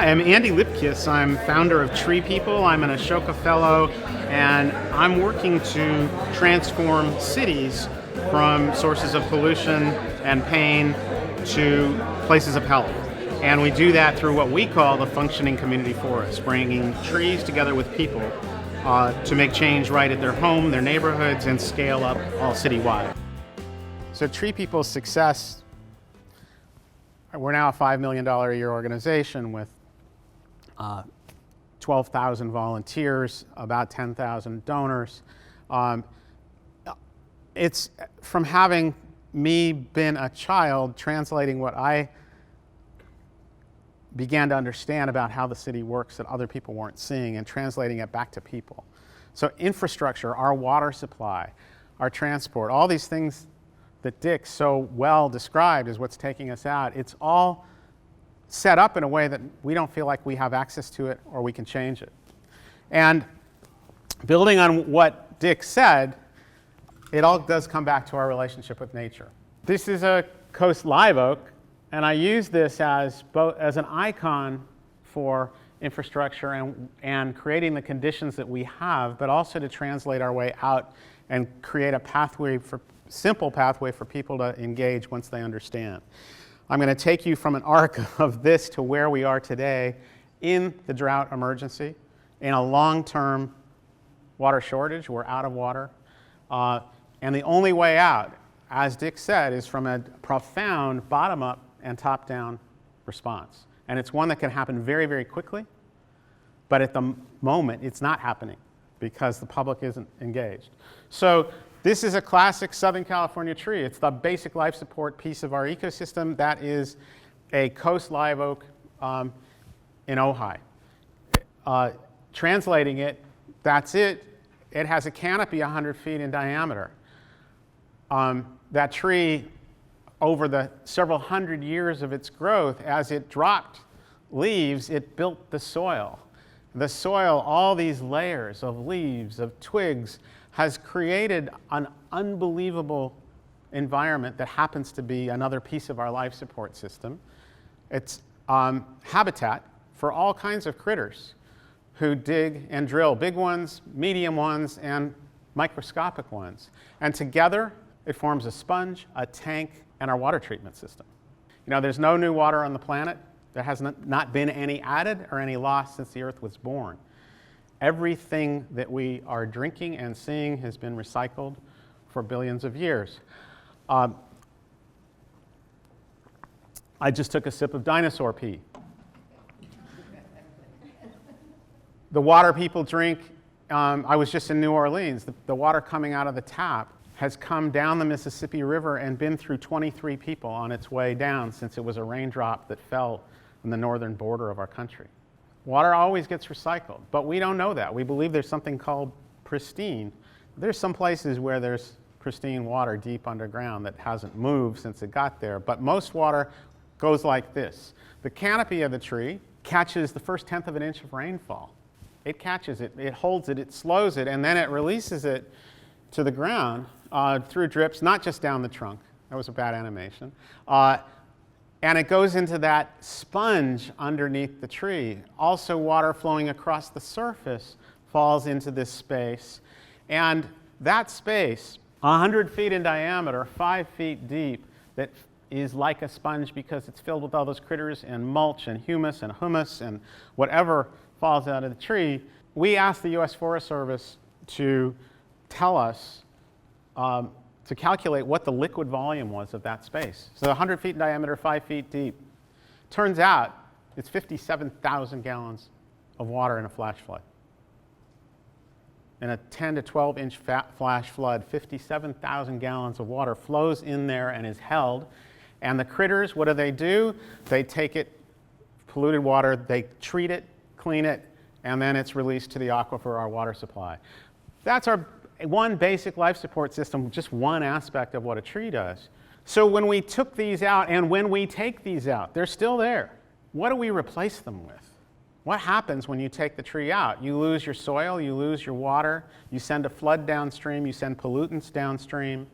Hi, I'm Andy Lipkis. I'm founder of Tree People. I'm an Ashoka Fellow, and I'm working to transform cities from sources of pollution and pain to places of health. And we do that through what we call the functioning community forest, bringing trees together with people to make change right at their home, their neighborhoods, and scale up all citywide. So Tree People's success, we're now a $5 million a year organization with 12,000 volunteers, about 10,000 donors. It's from having me been a child translating what I began to understand about how the city works that other people weren't seeing and translating it back to people. So infrastructure, our water supply, our transport, all these things that Dick so well described as what's taking us out, it's all set up in a way that we don't feel like we have access to it or we can change it. And building on what Dick said, it all does come back to our relationship with nature. This is a coast live oak, and I use this as both as an icon for infrastructure and creating the conditions that we have, but also to translate our way out and create a pathway simple pathway for people to engage once they understand. I'm going to take you from an arc of this to where we are today in the drought emergency, in a long-term water shortage. We're out of water. And the only way out, as Dick said, is from a profound bottom-up and top-down response. And it's one that can happen very, very quickly, but at the moment it's not happening because the public isn't engaged. So this is a classic Southern California tree. It's the basic life support piece of our ecosystem. That is a coast live oak in Ojai. Translating it, that's it. It has a canopy 100 feet in diameter. That tree, over the several hundred years of its growth, as it dropped leaves, it built the soil. The soil, all these layers of leaves, of twigs, has created an unbelievable environment that happens to be another piece of our life support system. It's habitat for all kinds of critters who dig and drill, big ones, medium ones, and microscopic ones. And together, it forms a sponge, a tank, and our water treatment system. You know, there's no new water on the planet. There has not been any added or any lost since the Earth was born. Everything that we are drinking and seeing has been recycled for billions of years. I just took a sip of dinosaur pee. The water people drink, I was just in New Orleans, the water coming out of the tap has come down the Mississippi River and been through 23 people on its way down since it was a raindrop that fell on the northern border of our country. Water always gets recycled, but we don't know that. We believe there's something called pristine. There's some places where there's pristine water deep underground that hasn't moved since it got there, but most water goes like this. The canopy of the tree catches the first tenth of an inch of rainfall. It catches it, it holds it, it slows it, and then it releases it to the ground through drips, not just down the trunk. That was a bad animation. And it goes into that sponge underneath the tree. Also, water flowing across the surface falls into this space. And that space, 100 feet in diameter, 5 feet deep, that is like a sponge because it's filled with all those critters and mulch and humus and humus and whatever falls out of the tree. We asked the U.S. Forest Service to tell us, to calculate what the liquid volume was of that space. So 100 feet in diameter, 5 feet deep. Turns out it's 57,000 gallons of water in a flash flood. In a 10 to 12 inch flash flood, 57,000 gallons of water flows in there and is held. And the critters, what do? They take it, polluted water, they treat it, clean it, and then it's released to the aquifer, our water supply. That's our one basic life support system, just one aspect of what a tree does. So when we took these out, and when we take these out, they're still there. What do we replace them with? What happens when you take the tree out? You lose your soil, you lose your water, you send a flood downstream, you send pollutants downstream,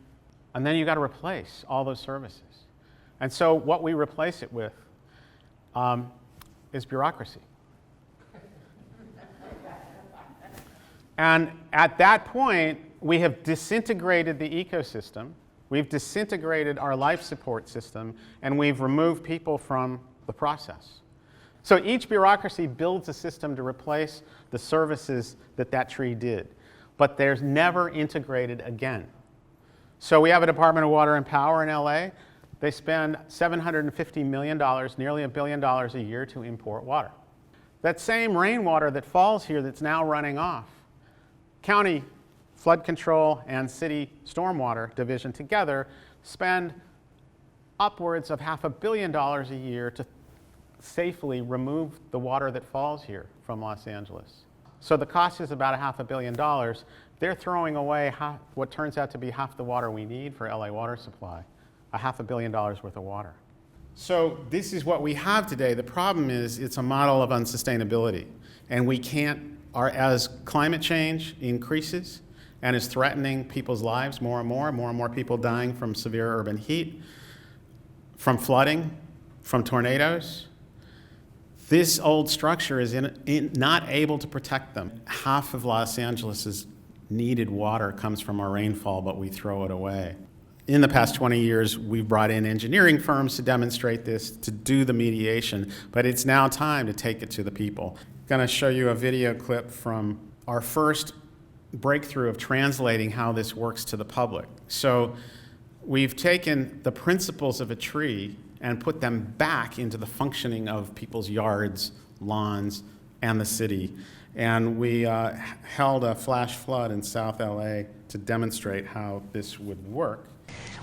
and then you got to replace all those services. And so what we replace it with is bureaucracy. And at that point, we have disintegrated the ecosystem, we've disintegrated our life support system, and we've removed people from the process. So each bureaucracy builds a system to replace the services that that tree did, but there's never integrated again. So we have a Department of Water and Power in LA. They spend $750 million, nearly $1 billion a year to import water. That same rainwater that falls here that's now running off, county flood control and city stormwater division together spend upwards of $500 million a year to safely remove the water that falls here from Los Angeles. So the cost is about $500 million. They're throwing away what turns out to be half the water we need for LA water supply, $500 million worth of water. So this is what we have today. The problem is it's a model of unsustainability, and we can't, as climate change increases and is threatening people's lives more and more people dying from severe urban heat, from flooding, from tornadoes, this old structure is not able to protect them. Half of Los Angeles's needed water comes from our rainfall, but we throw it away. In the past 20 years, we've brought in engineering firms to demonstrate this, to do the mediation, but it's now time to take it to the people. I'm going to show you a video clip from our first breakthrough of translating how this works to the public. So we've taken the principles of a tree and put them back into the functioning of people's yards, lawns, and the city. And we held a flash flood in South LA to demonstrate how this would work.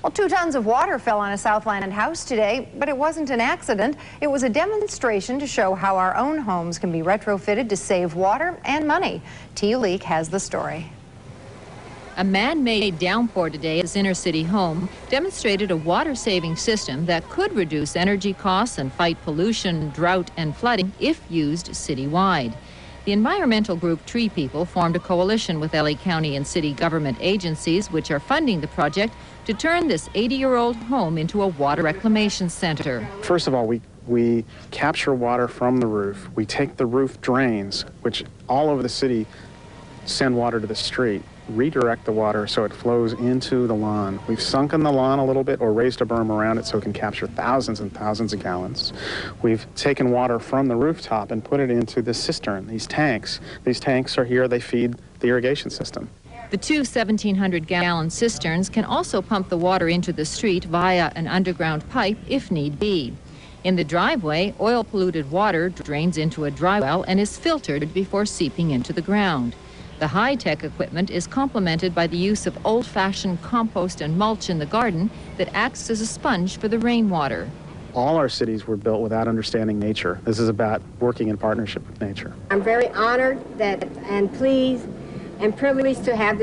Well, 2 tons of water fell on a Southland house today, but it wasn't an accident. It was a demonstration to show how our own homes can be retrofitted to save water and money. Tia Leak has the story. A man-made downpour today at his inner-city home demonstrated a water-saving system that could reduce energy costs and fight pollution, drought, and flooding if used citywide. The environmental group Tree People formed a coalition with LA County and city government agencies which are funding the project to turn this 80-year-old home into a water reclamation center. First of all, we capture water from the roof. We take the roof drains, which all over the city send water to the street, redirect the water so it flows into the lawn. We've sunken the lawn a little bit or raised a berm around it so it can capture thousands and thousands of gallons. We've taken water from the rooftop and put it into the cistern, these tanks. These tanks are here, they feed the irrigation system. The 2 1,700-gallon cisterns can also pump the water into the street via an underground pipe if need be. In the driveway, oil-polluted water drains into a dry well and is filtered before seeping into the ground. The high-tech equipment is complemented by the use of old-fashioned compost and mulch in the garden that acts as a sponge for the rainwater. All our cities were built without understanding nature. This is about working in partnership with nature. I'm very honored and pleased and privileged to have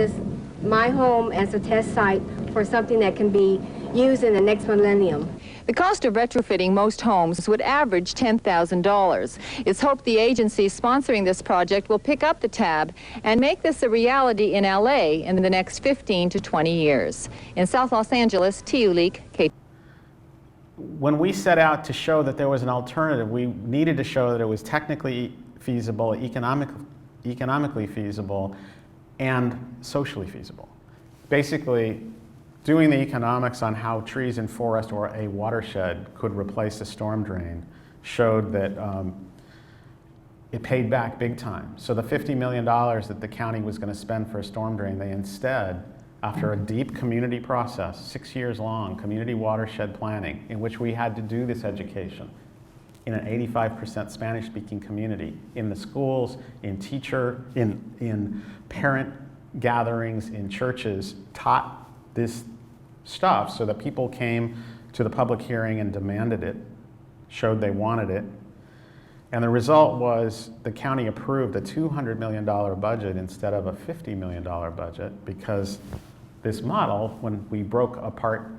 my home as a test site for something that can be used in the next millennium. The cost of retrofitting most homes would average $10,000. It's hoped the agency sponsoring this project will pick up the tab and make this a reality in LA in the next 15 to 20 years. In South Los Angeles, Tia Leak, KT. When we set out to show that there was an alternative, we needed to show that it was technically feasible, economically feasible, and socially feasible. Basically, doing the economics on how trees in forest or a watershed could replace a storm drain showed that it paid back big time. So the $50 million that the county was going to spend for a storm drain, they instead, after a deep community process, 6 years long, community watershed planning, in which we had to do this education in an 85% Spanish-speaking community, in the schools, in parent gatherings, in churches, taught this stuff so that people came to the public hearing and demanded it, showed they wanted it. And the result was the county approved a $200 million budget instead of a $50 million budget, because this model, when we broke apart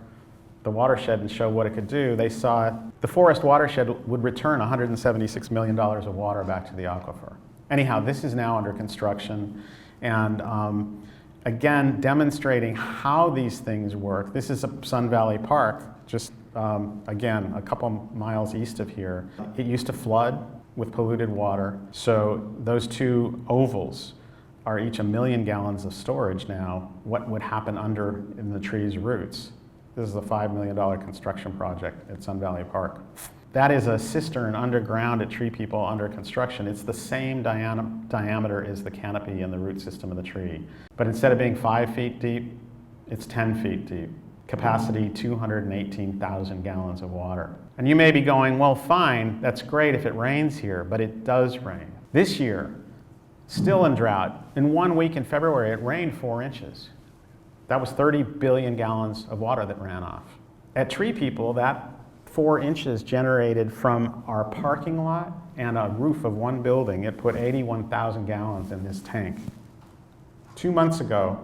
the watershed and showed what it could do, they saw the forest watershed would return $176 million of water back to the aquifer. Anyhow, this is now under construction, and again, demonstrating how these things work. This is Sun Valley Park, just again, a couple miles east of here. It used to flood with polluted water. So those two ovals are each 1 million gallons of storage now. What would happen under in the tree's roots? This is a $5 million construction project at Sun Valley Park. That is a cistern underground at Tree People under construction. It's the same diameter as the canopy and the root system of the tree. But instead of being 5 feet deep, it's 10 feet deep. Capacity 218,000 gallons of water. And you may be going, well, fine, that's great if it rains here, but it does rain. This year, still in drought, in 1 week in February, it rained 4 inches. That was 30 billion gallons of water that ran off. At Tree People, that 4 inches generated from our parking lot and a roof of one building. It put 81,000 gallons in this tank. 2 months ago,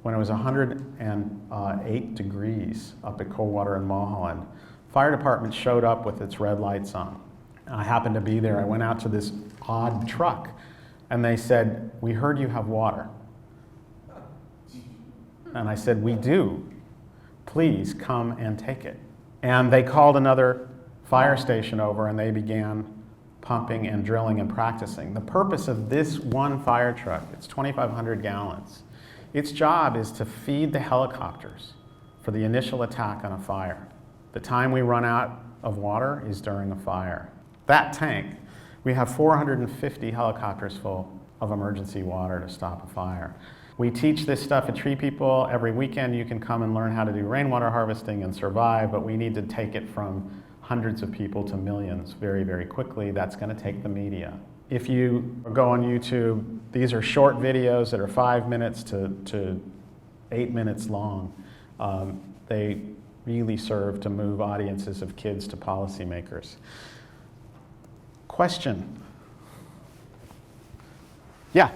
when it was 108 degrees up at Coldwater in Mulholland, fire department showed up with its red lights on. I happened to be there. I went out to this odd truck, and they said, "We heard you have water." And I said, "We do. Please come and take it." And they called another fire station over, and they began pumping and drilling and practicing. The purpose of this one fire truck, it's 2,500 gallons. Its job is to feed the helicopters for the initial attack on a fire. The time we run out of water is during a fire. That tank, we have 450 helicopters full of emergency water to stop a fire. We teach this stuff at Tree People. Every weekend you can come and learn how to do rainwater harvesting and survive, but we need to take it from hundreds of people to millions very, very quickly. That's going to take the media. If you go on YouTube, these are short videos that are 5 minutes to 8 minutes long. They really serve to move audiences of kids to policymakers. Question? Yeah.